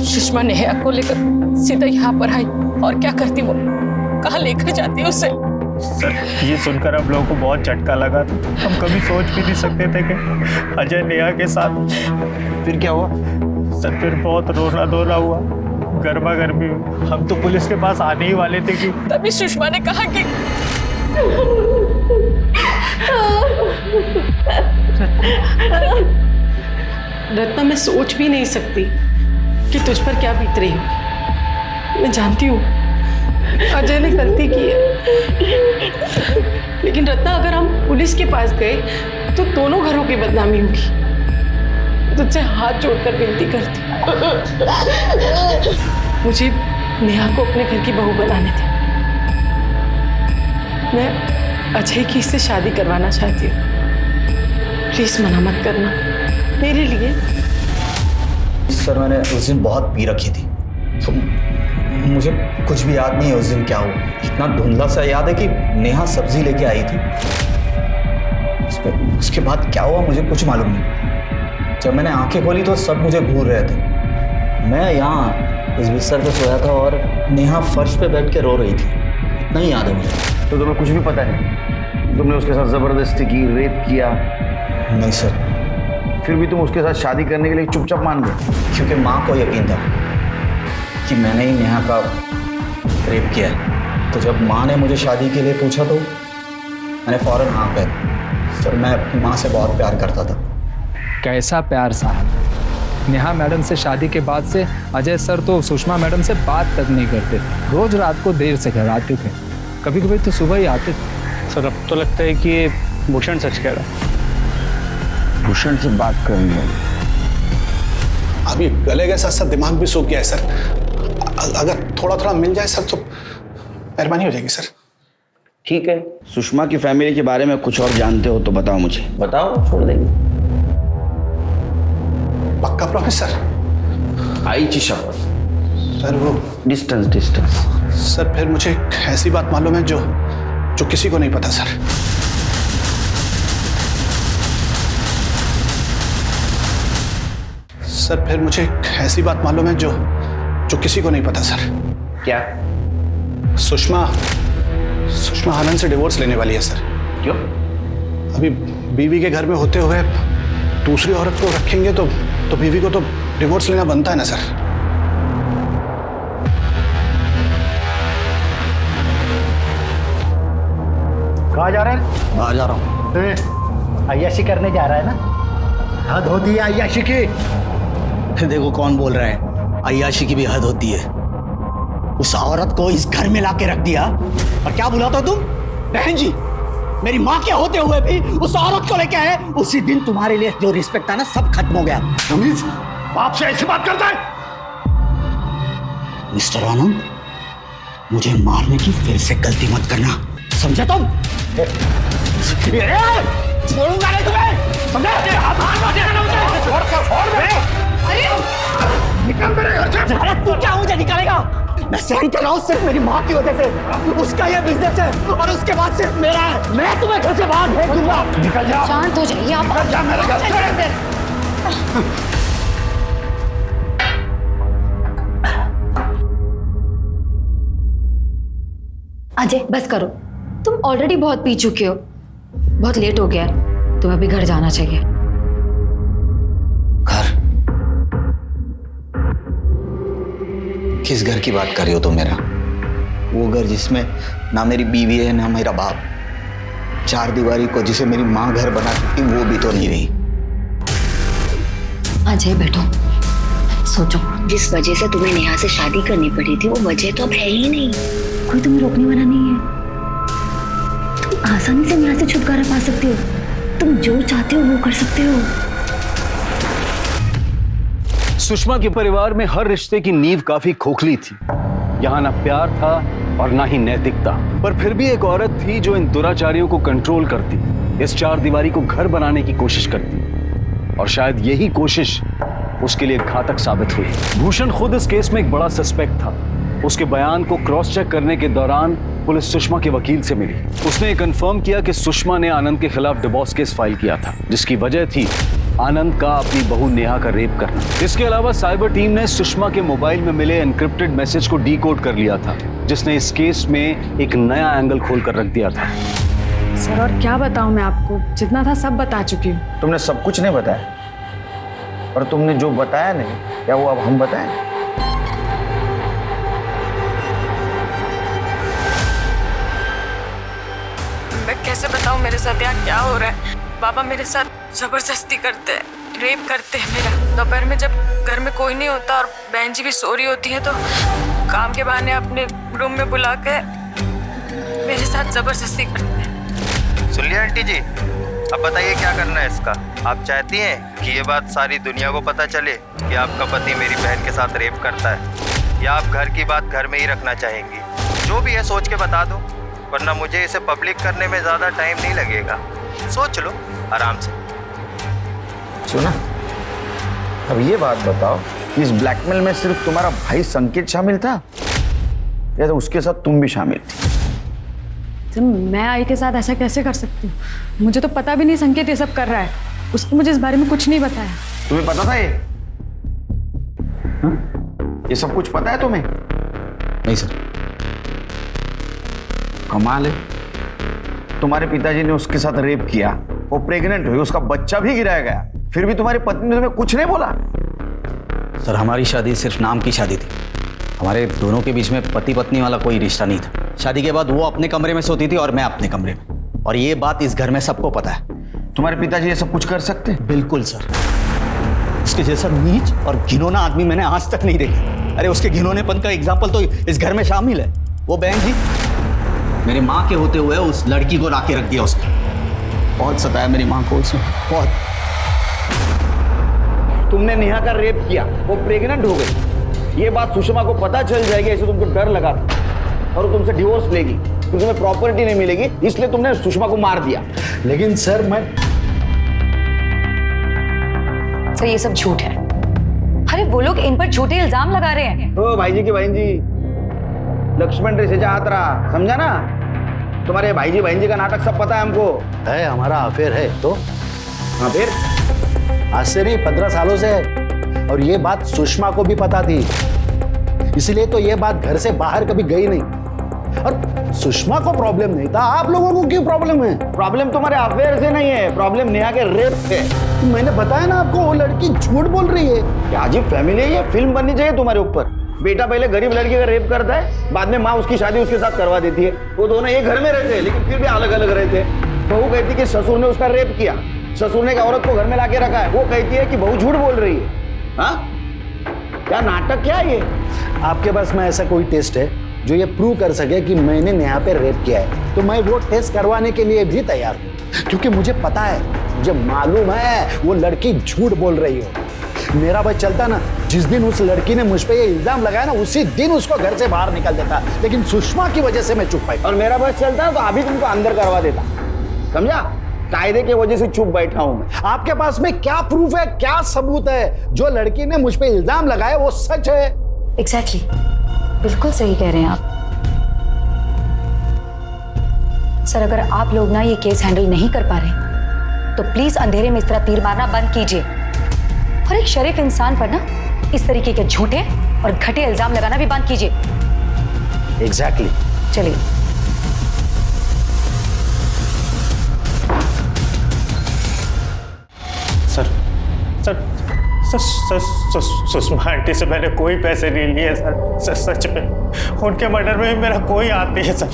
सुषमा नेहा को लेकर सीधा यहाँ पर आई, और क्या करती वो, कहाँ लेकर जाती उसे? सर ये सुनकर हम लोगों को बहुत झटका लगा था, हम कभी सोच भी नहीं सकते थे कि अजय नेहा के साथ। फिर क्या हुआ? सर फिर बहुत रोना धोना हुआ, गर्मा गर्मी। हम तो पुलिस के पास आने ही वाले थे कि तभी सुषमा ने कहा कि रत्ना, मैं सोच भी नहीं सकती कि तुझ पर क्या बीत रही होगी। मैं जानती हूँ अजय ने गलती की है, लेकिन रत्ना अगर हम पुलिस के पास गए तो दोनों घरों की बदनामी होगी। तुझसे हाथ जोड़कर विनती करती हूँ, मुझे नेहा को अपने घर की बहू बनाने दे। मैं अजय की इससे शादी करवाना चाहती हूँ। प्लीज मना मत करना मेरे लिए। सर मैंने उस दिन बहुत पी रखी थी, तो मुझे कुछ भी याद नहीं है उस दिन क्या हुआ। इतना धुंधला सा याद है कि नेहा सब्जी लेके आई थी, उसके बाद क्या हुआ मुझे कुछ मालूम नहीं। जब मैंने आंखें खोली तो सब मुझे घूर रहे थे। मैं यहाँ इस बिस्तर पे सोया था और नेहा फर्श पे बैठ के रो रही थी, इतना ही याद है मुझे। तो तुम्हें कुछ भी पता नहीं? तुमने उसके साथ जबरदस्ती की, रेप किया? नहीं सर। फिर भी तुम उसके साथ शादी करने के लिए चुपचाप मान गए? क्योंकि माँ को यकीन था कि मैंने ही नेहा का रेप किया है। तो जब माँ ने मुझे शादी के लिए पूछा तो मैंने फौरन हाँ कह दी। सर मैं अपनी माँ से बहुत प्यार करता था। कैसा प्यार साहब। नेहा मैडम से शादी के बाद से अजय सर तो सुषमा मैडम से बात तक नहीं करते। रोज रात को देर से घर आते थे, कभी कभी तो सुबह ही आते थे। सर अब तो लगता है कि ये भूषण सच कह रहा है। भूषण से बात करनी है। अभी गले के साथ साथ दिमाग भी सूख गया है सर। अगर थोड़ा थोड़ा मिल जाए सर तो मेहरबानी हो जाएगी सर। ठीक है, सुषमा की फैमिली के बारे में कुछ और जानते हो तो बताओ मुझे। बताओ, छोड़ देंगे। पक्का प्रॉमिस सर? आईची शपथ सर। वो डिस्टेंस सर, फिर मुझे एक ऐसी बात मालूम है जो किसी को नहीं पता सर। सर फिर मुझे एक ऐसी बात मालूम है जो किसी को नहीं पता सर। क्या? सुषमा आनंद से डिवोर्स लेने वाली है सर। क्यों? अभी बीवी के घर में होते हुए दूसरी औरत को रखेंगे तो बीवी को तो डिवोर्स लेना बनता है ना सर। कहाँ जा रहा है? बाहर जा रहा हूँ। अय्याशी करने जा रहा है ना? हद होती है अय्याशी की। देखो कौन बोल रहा है, अय्याशी की भी हद होती है। उस औरत को इस घर में लाके रख दिया और क्या बुलाता तुम? बहन जी। मेरी माँ के होते हुए भी उस औरत को लेके आए। उसी दिन तुम्हारे लिए जो रिस्पेक्ट था ना सब खत्म हो गया। तमीज, बाप से ऐसी बात करता है? मिस्टर आनंद, मुझे मारने की फिर से गलती मत करना, समझे तुम? छोड़ूंगा नहीं तुम्हें, समझे? निकल मेरे घर से। अरे तू क्या मुझे निकालेगा? मैं सहन कर रहा हूँ सिर्फ मेरी माँ की वजह से। उसका ये बिजनेस है और उसके बाद सिर्फ मेरा है। मैं तुम्हें घर से बाहर भेज दूंगा। निकल जा। शांत हो जाइए आप। निकल जा मेरे घर से। अजय बस करो, तुम ऑलरेडी बहुत पी चुके हो, बहुत लेट हो गया है, तुम्हें अभी घर जाना चाहिए। घर? किस घर की बात कर रही हो तुम मेरा? वो घर जिसमें ना मेरी बीवी है ना मेरा बाप। चार दीवारी को जिसे मेरी माँ घर बना सकती वो भी तो नहीं रही। अजय बैठो, सोचो। जिस वजह से तुम्हें नेहा से शादी करनी पड़ी थी वो वजह तो अब है ही नहीं। कोई तुम्हें रोकने वाला नहीं है। तुम आसानी से नेहा से छुटकारा पा सकते हो। तुम जो चाहते हो वो कर सकते हो। सुषमा के परिवार में हर रिश्ते की नींव काफी खोखली थी। यहाँ ना प्यार था और ना ही नैतिकता, पर फिर भी एक औरत थी जो इन दुराचारियों को कंट्रोल करती, इस चार दीवारी को घर बनाने की कोशिश करती, और शायद यही कोशिश उसके लिए घातक साबित हुई। भूषण खुद इस केस में एक बड़ा सस्पेक्ट था। उसके बयान को क्रॉस चेक करने के दौरान पुलिस सुषमा के वकील से मिली। उसने कंफर्म किया कि सुषमा ने आनंद के खिलाफ डिवोर्स केस फाइल किया था, जिसकी वजह थी आनंद का अपनी बहू नेहा का रेप करना। इसके अलावा साइबर टीम ने सुषमा के मोबाइल में मिले एनक्रिप्टेड मैसेज को डीकोड कर लिया था, जिसने इस केस में एक नया एंगल खोल कर रख दिया था। सर और क्या बताऊं मैं आपको, जितना था सब बता चुकी हूँ। तुमने सब कुछ नहीं बताया, और तुमने जो बताया नहीं क्या वो अब हम बताएं? मैं कैसे बताऊं मेरे साथ यहाँ क्या हो रहा है? बाबा मेरे साथ जबरदस्ती करते हैं, रेप करते हैं मेरा। दोपहर में जब घर में कोई नहीं होता और बहन जी भी सो रही होती है तो काम के बहाने अपने रूम में बुला के मेरे साथ जबरदस्ती करते हैं। सुन लिया आंटी जी, अब बताइए क्या करना है इसका। आप चाहती हैं कि ये बात सारी दुनिया को पता चले कि आपका पति मेरी बहन के साथ रेप करता है, या आप घर की बात घर में ही रखना चाहेंगी? जो भी है सोच के बता दो, वरना मुझे इसे पब्लिक करने में ज़्यादा टाइम नहीं लगेगा। सोच लो आराम से। सुना, अब ये बात बताओ, इस ब्लैकमेल में सिर्फ तुम्हारा भाई संकेत शामिल था या तो उसके साथ तुम भी शामिल थी? तो मैं आई के साथ ऐसा कैसे कर सकती हूँ? मुझे तो पता भी नहीं संकेत ये सब कर रहा है। उसने मुझे इस बारे में कुछ नहीं बताया। तुम्हें पता था ये? हा? ये सब कुछ पता है तुम्हें? नहीं सर। कमाल है, तुम्हारे पिताजी ने उसके साथ रेप किया, वो प्रेग्नेंट हुई, उसका बच्चा भी गिराया गया, फिर भी तुम्हारी पत्नी ने तुम्हें कुछ नहीं बोला? सर हमारी शादी सिर्फ नाम की शादी थी, हमारे दोनों के बीच में पति पत्नी वाला कोई रिश्ता नहीं था। शादी के बाद वो अपने कमरे में सोती थी और मैं अपने कमरे में, और ये बात इस घर में सबको पता है। तुम्हारे पिताजी ये सब कुछ कर सकते हैं? बिल्कुल सर, उसके जैसा नीच और घिनौना आदमी मैंने आज तक नहीं देखा। अरे उसके घिनौनेपन का एग्जाम्पल तो इस घर में शामिल है। वो बहन जी, मेरी माँ के होते हुए उस लड़की को लाके रख दिया उसने। बहुत सताया मेरी माँ को उसने, बहुत। तुमने नेहा का रेप किया, वो प्रेग्नेंट हो गई, ये बात सुषमा को पता चल जाएगी, ऐसे तुमको डर लगा था, और वो तुमसे डिवोर्स लेगी, क्योंकि तुम्हें प्रॉपर्टी नहीं मिलेगी, इसलिए तुमने सुषमा को मार दिया। लेकिन सर सर ये सब झूठ है। अरे वो लोग इन पर झूठे इल्जाम लगा रहे हैं। ओ भाई जी की बहन जी, लक्ष्मण रेसे चाहत रहा, समझा ना? तुम्हारे भाई जी बहन जी का नाटक सब पता है हमको। है, हमारा अफेयर है तो। हाँ फिर? आज से नहीं, 15 सालों से है, और ये बात सुषमा को भी पता थी, इसलिए तो ये बात घर से बाहर कभी गई नहीं। और सुषमा को प्रॉब्लम नहीं था, आप लोगों को क्यों प्रॉब्लम है? प्रॉब्लम तुम्हारे अफेयर से नहीं है, प्रॉब्लम नेहा के रेप से। मैंने बताया ना आपको, वो लड़की झूठ बोल रही है। क्या अजीब फैमिली है ये, फिल्म बननी चाहिए तुम्हारे ऊपर। बेटा पहले गरीब लड़की का रेप करता है, बाद में माँ उसकी शादी उसके साथ करवा देती है। वो दोनों एक घर में रहते हैं लेकिन फिर भी अलग अलग रहते हैं। बहू कहती कि ससुर ने उसका रेप किया, ससुर ने एक औरत को घर में लाके रखा है, वो कहती है कि बहू झूठ बोल रही है। हाँ, क्या नाटक क्या है ये? आपके पास में ऐसा कोई टेस्ट है जो ये प्रूव कर सके कि मैंने नेहा पे रेप किया है? तो मैं वो टेस्ट करवाने के लिए भी तैयार हूँ, क्योंकि मुझे पता है, मुझे मालूम है वो लड़की झूठ बोल रही हो। मेरा बस चलता ना, जिस दिन उस लड़की ने मुझ पे ये इल्जाम लगाया ना, उसी दिन उसको घर से बाहर निकल देता, लेकिन सुषमा की वजह से मैं चुप पाई। और मेरा बस चलता तो अभी तुमको अंदर करवा देता, समझा? कायदे की वजह से चुप बैठा हूं मैं। आपके पास में क्या प्रूफ है, क्या सबूत है? जो लड़की ने मुझ पे इल्जाम लगाया वो सच है? एग्जैक्टली, बिल्कुल सही कह रहे हैं आप। सर अगर आप लोग ना ये केस हैंडल नहीं कर पा रहे तो प्लीज अंधेरे में इस तरह तीर मारना बंद कीजिए, और एक शरीफ इंसान पर ना इस तरीके के झूठे और घटिया इल्जाम लगाना भी बंद कीजिए। एग्जैक्टली। चलिए। सर सुषमा आंटी से मैंने कोई पैसे नहीं लिए सर, सच में उनके मर्डर में मेरा कोई हाथ नहीं है सर।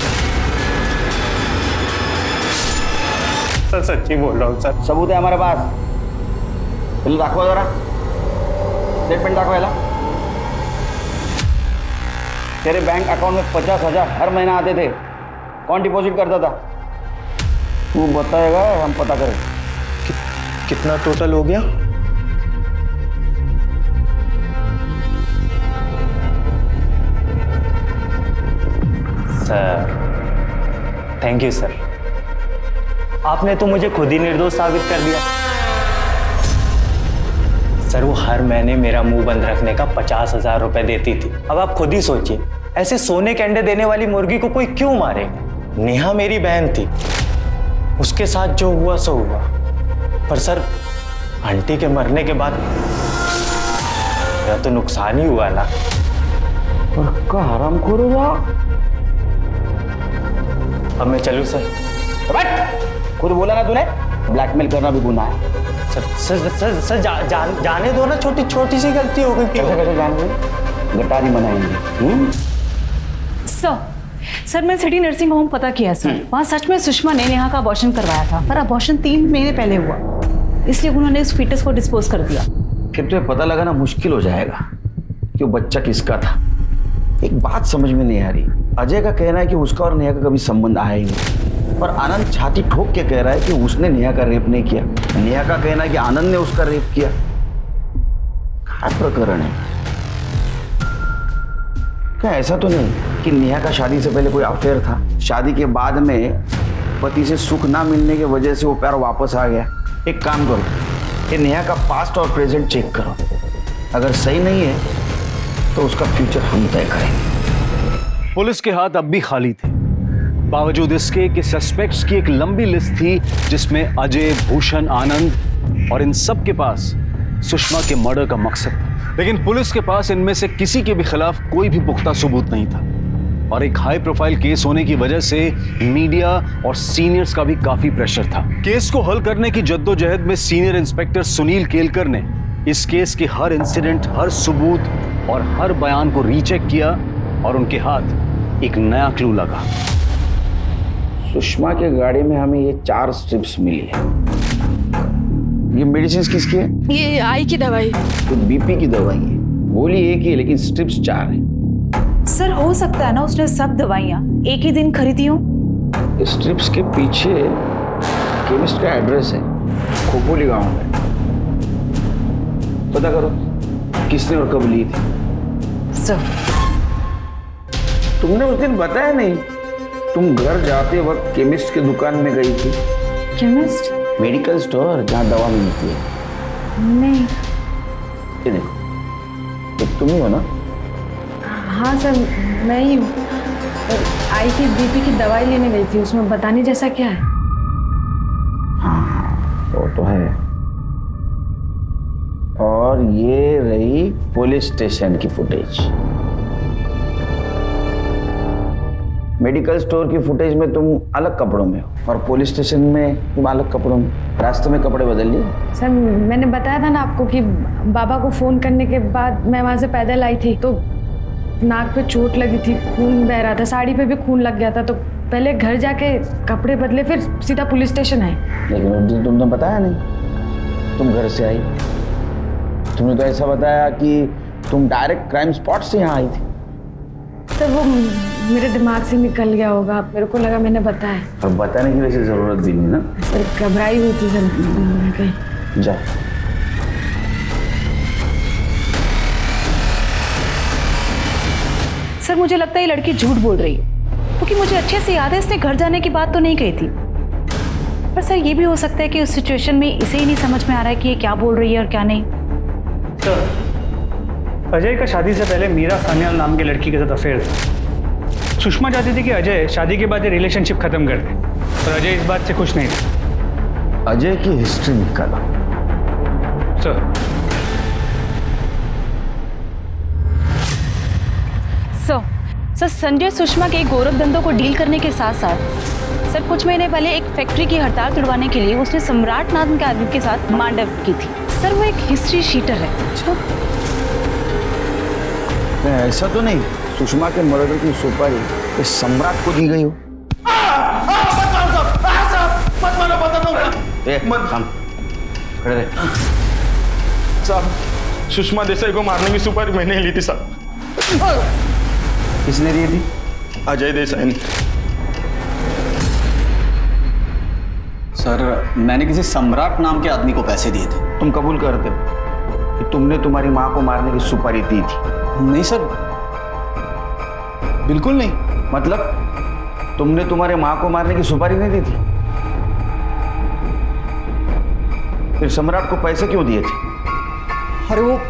सर सच्ची बोल रहा हूँ सर। सबूत है हमारे पास, बिल दाखवा जरा, स्टेटमेंट दाखवायला। तेरे बैंक अकाउंट में 50,000 हर महीना आते थे, कौन डिपॉजिट करता था? तू बताएगा, हम पता करें। कितना टोटल हो गया? सर थैंक यू सर, आपने तो मुझे खुद ही निर्दोष साबित कर दिया। सर वो हर महीने मेरा मुंह बंद रखने का 50,000 रुपए देती थी। अब आप खुद ही सोचिए, ऐसे सोने के अंडे देने वाली मुर्गी को कोई क्यों मारे? नेहा मेरी बहन थी, उसके साथ जो हुआ सो हुआ, पर सर आंटी के मरने के बाद मेरा तो नुकसान ही हुआ ना। का हरामखोर हो जा। अब मैं चलूं सर? खुद बोला ना तूने, ब्लैकमेल करना भी गुनाह है। सर जाने दो ना, छोटी छोटी सी गलती हो गई। कैसे कैसे जान गए? गटारी मनाएंगे। सर सर मैं सिटी नर्सिंग होम पता किया सर, वहाँ सच में सुषमा ने नेहा का अबॉर्शन करवाया था, पर अबॉर्शन 3 महीने पहले हुआ, इसलिए उन्होंने उस फीटस को डिस्पोज कर दिया। फिर तो पता लगाना मुश्किल हो जाएगा कि वो बच्चा किसका था। एक बात समझ में नहीं आ रही, अजय का कहना है कि उसका और नेहा का कभी संबंध आया ही नहीं, और आनंद छाती ठोक के कह रहा है कि उसने नेहा का रेप नहीं किया। नेहा का कहना है कि आनंद ने उसका रेप किया। क्या प्रकरण है? क्या ऐसा तो नहीं कि नेहा का शादी से पहले कोई अफेयर था, शादी के बाद में पति से सुख ना मिलने की वजह से वो प्यार वापस आ गया? एक काम करो, ये नेहा का पास्ट और प्रेजेंट चेक करो, अगर सही नहीं है तो उसका फ्यूचर हम तय करेंगे। पुलिस के हाथ अब भी खाली थे, बावजूद इसके कि सस्पेक्ट्स की एक लंबी लिस्ट थी जिसमें अजय, भूषण, आनंद और इन सब के पास सुषमा के मर्डर का मकसद था। लेकिन पुलिस के पास इनमें से किसी के भी खिलाफ कोई भी पुख्ता सबूत नहीं था, और एक हाई प्रोफाइल केस होने की वजह से मीडिया और सीनियर्स का भी काफी प्रेशर था। केस को हल करने की जद्दोजहद में सीनियर इंस्पेक्टर सुनील केलकर ने इस केस के हर इंसिडेंट, हर सबूत और हर बयान को रीचेक किया, और उनके हाथ एक नया क्लू लगा। सुषमा के गाड़ी में हमें ये 4 स्ट्रिप्स मिली है। ये मेडिसिन किसकी है? ये आई की दवाई। तो बीपी की दवाई है। गोली एक ही है लेकिन स्ट्रिप्स 4 है। सर हो सकता है ना उसने सब दवाइयाँ एक ही दिन खरीदी हो। स्ट्रिप्स के पीछे केमिस्ट का एड्रेस है, खोपोली गांव में। पता करो किसने और कब ली थी। सर तुमने उस दिन बताया नहीं, तुम घर जाते वक्त केमिस्ट की दुकान में गई थी। केमिस्ट? मेडिकल स्टोर जहाँ दवा मिलती है। नहीं। ये देखो, तो तुम ही हो ना? हाँ सर, मैं ही हूँ। आई की बीपी की दवाई लेने गई थी, उसमें बताने जैसा क्या है? हाँ वो तो है। और ये रही पुलिस स्टेशन की फुटेज। मेडिकल स्टोर की फुटेज में तुम अलग कपड़ों में हो, और पुलिस स्टेशन में तुम अलग कपड़ों में। रास्ते में कपड़े बदल लिए? सर मैंने बताया था ना आपको कि बाबा को फोन करने के बाद मैं वहाँ से पैदल आई थी, तो नाक पे चोट लगी थी, खून बह रहा था, साड़ी पे भी खून लग गया था, तो पहले घर जाके कपड़े बदले, फिर सीधा पुलिस स्टेशन आए। लेकिन उस दिन तुमने बताया नहीं, तुम घर से आई। तुमने तो ऐसा बताया कि तुम डायरेक्ट क्राइम स्पॉट से यहाँ आई थी। तो वो मेरे दिमाग से निकल गया होगा, मेरे को लगा मैंने बताया। और बताने की वैसे जरूरत भी नहीं ना। सर घबराई हुई थी सर। जा। सर मुझे लगता है ये लड़की झूठ बोल रही है, क्योंकि मुझे अच्छे से याद है इसने घर जाने की बात तो नहीं कही थी। पर सर ये भी हो सकता है कि उस सिचुएशन में इसे ही नहीं समझ में आ रहा है कि ये क्या बोल रही है और क्या नहीं। सर अजय का शादी से पहले मीरा सान्याल नाम की लड़की के साथ अफेयर था। सुषमा चाहती थी कि अजय शादी के बाद ये रिलेशनशिप खत्म कर दे, पर अजय इस बात से खुश नहीं था। अजय की हिस्ट्री निकाला। सर सर संजय सुषमा के गोरख धंधों को डील करने के साथ साथ सर कुछ महीने पहले एक फैक्ट्री की हड़ताल तुड़वाने के लिए उसने सम्राट नाम के आदमी के साथ मांडव की थी। सर वो एक हिस्ट्री शीटर है। ऐसा तो नहीं सुषमा के मर्डर की सुपारी इस सम्राट को दी गई हो? खड़े रहे। साहब सुषमा देसाई को मारने की सुपारी मैंने ली थी साहब। किसने दी थी? अजय देसाई ने। सर मैंने किसी सम्राट नाम के आदमी को पैसे दिए थे। तुम कबूल करते हो कि तुमने तुम्हारी माँ को मारने की सुपारी दी थी? नहीं सर, बिल्कुल नहीं। मतलब तुमने तुम्हारे माँ को मारने की सुपारी नहीं दी थी? फिर सम्राट को पैसे क्यों दिए थे? अरे वो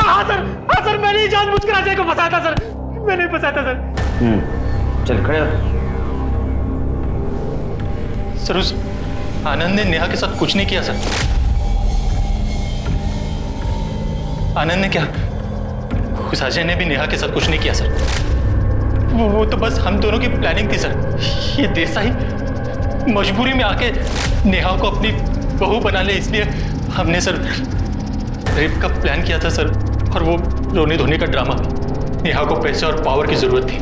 हाँ सर मैंने ही जानबूझकर अजय को फंसाया था सर, मैंने ही फंसाया था सर। चल खड़े हो। सर उस आनंद ने नेहा के साथ कुछ नहीं किया सर। आनंद ने क्या, उस अजय ने भी नेहा के साथ कुछ नहीं किया सर। वो तो बस हम दोनों की प्लानिंग थी सर। ये देसाई मजबूरी में आके नेहा को अपनी बहू बना ले, इसलिए हमने सर रेप का प्लान किया था सर, और वो रोने धोने का ड्रामा। नेहा को पैसे और पावर की जरूरत थी,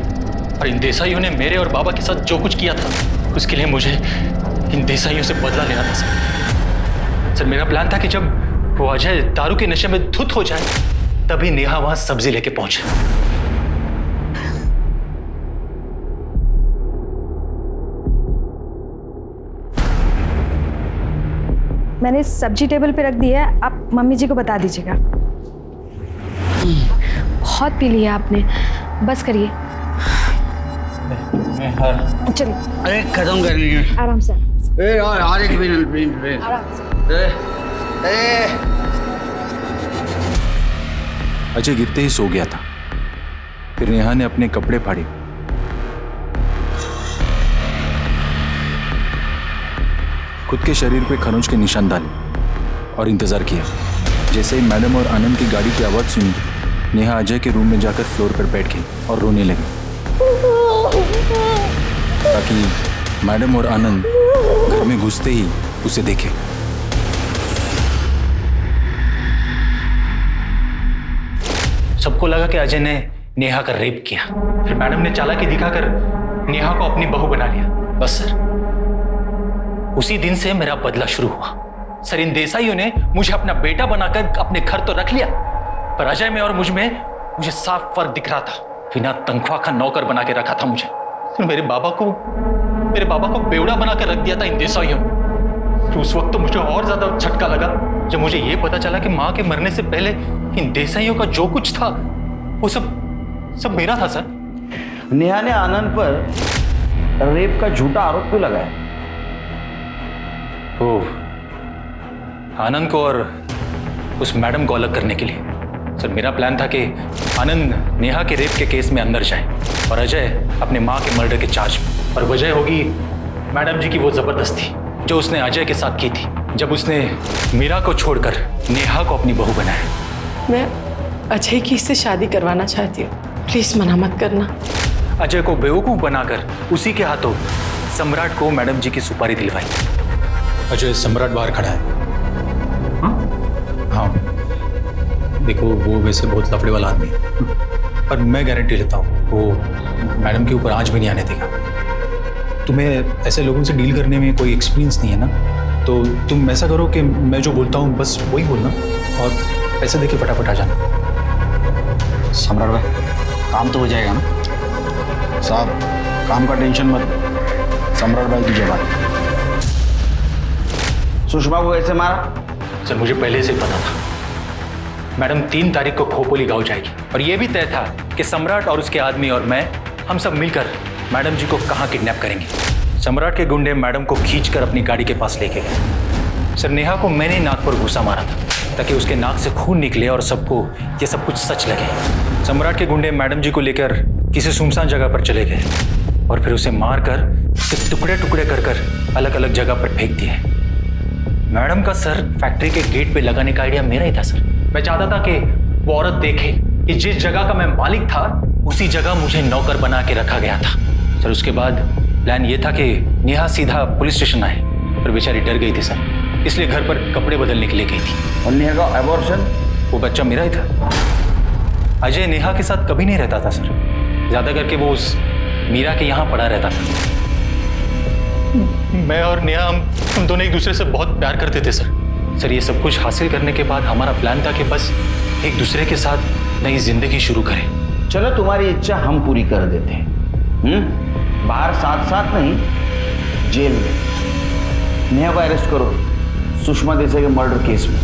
और इन देसाइयों ने मेरे और बाबा के साथ जो कुछ किया था उसके लिए मुझे इन देसाइयों से बदला लेना था सर। मेरा प्लान था कि जब वो अजय दारू के नशे में धुत हो जाए तभी नेहा वहां सब्जी लेके पहुंचे। मैंने सब्जी टेबल पे रख दी है, आप मम्मी जी को बता दीजिएगा। बहुत पी लिया आपने, बस करिए। चलिए अरे खत्म कर लीजिए आराम से। यार एक मिनट आराम से। अजय गिरते ही सो गया था। फिर नेहा ने अपने कपड़े फाड़े, खुद के शरीर पे खरोंच के निशान डाले और इंतजार किया। जैसे ही मैडम और आनंद की गाड़ी की आवाज सुनी, नेहा अजय के रूम में जाकर फ्लोर पर बैठ गई और रोने लगी, ताकि मैडम और आनंद घर में घुसते ही उसे देखे। सबको लगा कि अजय ने नेहा का रेप किया। फिर मैडम ने चालाकी दिखाकर नेहा को अपनी बहू बना लिया। बस सर, उसी दिन से मेरा बदला शुरू हुआ। सर, इन देसाइयों ने मुझे अपना बेटा बनाकर अपने घर तो रख लिया, पर अजय में और मुझ में मुझे साफ फर्क दिख रहा था। बिना तनख्वाह का नौकर बना के रखा था मुझे। मेरे बाबा को बेवड़ा बनाकर रख दिया था इन देसाइयों ने। उस वक्त तो मुझे और ज्यादा झटका लगा जब मुझे यह पता चला कि मां के मरने से पहले इन देसाइयों का जो कुछ था वो सब मेरा था सर। नेहा ने आनंद पर रेप का झूठा आरोप क्यों लगाया? आनंद को और उस मैडम को अलग करने के लिए। सर, मेरा प्लान था कि आनंद नेहा के रेप के केस में अंदर जाए और अजय अपने मां के मर्डर के चार्ज में। और वजह होगी मैडम जी की वो जबरदस्ती जो उसने अजय के साथ की थी, जब उसने मीरा को छोड़कर नेहा को अपनी बहू बनाया। मैं अजय की इससे शादी करवाना चाहती हूँ, प्लीज मना मत करना। अजय को बेवकूफ बनाकर उसी के हाथों सम्राट को मैडम जी की सुपारी दिलवाई। अजय, सम्राट बाहर खड़ा है। हाँ, देखो वो वैसे बहुत लफड़े वाला आदमी है, पर मैं गारंटी लेता हूँ वो मैडम के ऊपर आंच भी नहीं आने देगा। तुम्हें ऐसे लोगों से डील करने में कोई एक्सपीरियंस नहीं है ना, तो तुम ऐसा करो कि मैं जो बोलता हूँ बस वही बोलना और पैसे देके फटाफट आ जाना। सम्राट भाई, काम तो हो जाएगा ना साहब? काम का टेंशन मत, सम्राट भाई की जवाब। सुषमा को कैसे मारा? सर, मुझे पहले से पता था मैडम 3 तारीख को खोपोली गांव जाएगी, और यह भी तय था कि सम्राट और उसके आदमी और मैं, हम सब मिलकर मैडम जी को कहां किडनैप करेंगे। सम्राट के गुंडे मैडम को खींचकर अपनी गाड़ी के पास लेके गए। सर, नेहा को मैंने नाक पर घुसा मारा था ताकि उसके नाक से खून निकले और सबको ये सब कुछ सच लगे। सम्राट के गुंडे मैडम जी को लेकर किसी सुनसान जगह पर चले गए और फिर उसे मारकर उसे टुकड़े टुकड़े कर अलग अलग जगह पर फेंक दिए। मैडम का सर फैक्ट्री के गेट पे लगाने का आइडिया मेरा ही था सर। मैं चाहता था कि वो औरत देखे कि जिस जगह का मैं मालिक था उसी जगह मुझे नौकर बना के रखा गया था। सर, उसके बाद प्लान ये था कि नेहा सीधा पुलिस स्टेशन आए, पर बेचारी डर गई थी सर, इसलिए घर पर कपड़े बदलने के लिए गई थी। और नेहा का एबॉर्शन? वो बच्चा मेरा ही था। अजय नेहा के साथ कभी नहीं रहता था सर, ज्यादा करके वो उस मीरा के यहाँ पड़ा रहता था। मैं और नेहा हम दोनों एक दूसरे से बहुत प्यार करते थे सर। ये सब कुछ हासिल करने के बाद हमारा प्लान था कि बस एक दूसरे के साथ नई जिंदगी शुरू करें। चलो, तुम्हारी इच्छा हम पूरी कर देते हैं। बाहर साथ साथ नहीं, जेल में नेहा को अरेस्ट करो सुषमा देसाई के मर्डर केस में।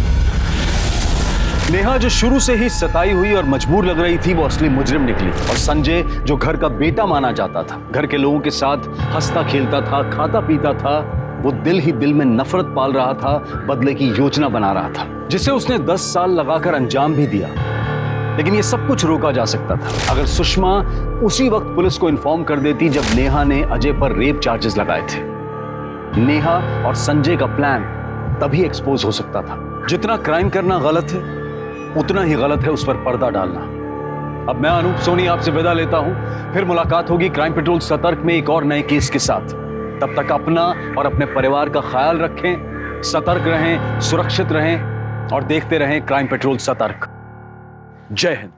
नेहा जो शुरू से ही सताई हुई और मजबूर लग रही थी, वो असली मुजरिम निकली। और संजय जो घर का बेटा माना जाता था, घर के लोगों के साथ हंसता खेलता था, खाता पीता था, वो दिल ही दिल में नफरत पाल रहा था, बदले की योजना बना रहा था, जिसे उसने 10 साल लगाकर अंजाम भी दिया। लेकिन ये सब कुछ रोका जा सकता था अगर सुषमा उसी वक्त पुलिस को इन्फॉर्म कर देती जब नेहा ने अजय पर रेप चार्जेस लगाए थे। नेहा और संजय का प्लान तभी एक्सपोज हो सकता था। जितना क्राइम करना गलत है, उतना ही गलत है उस पर पर्दा डालना। अब मैं अनूप सोनी आपसे विदा लेता हूं, फिर मुलाकात होगी क्राइम पेट्रोल सतर्क में एक और नए केस के साथ। तब तक अपना और अपने परिवार का ख्याल रखें, सतर्क रहें, सुरक्षित रहें। और देखते रहें क्राइम पेट्रोल सतर्क। जय हिंद।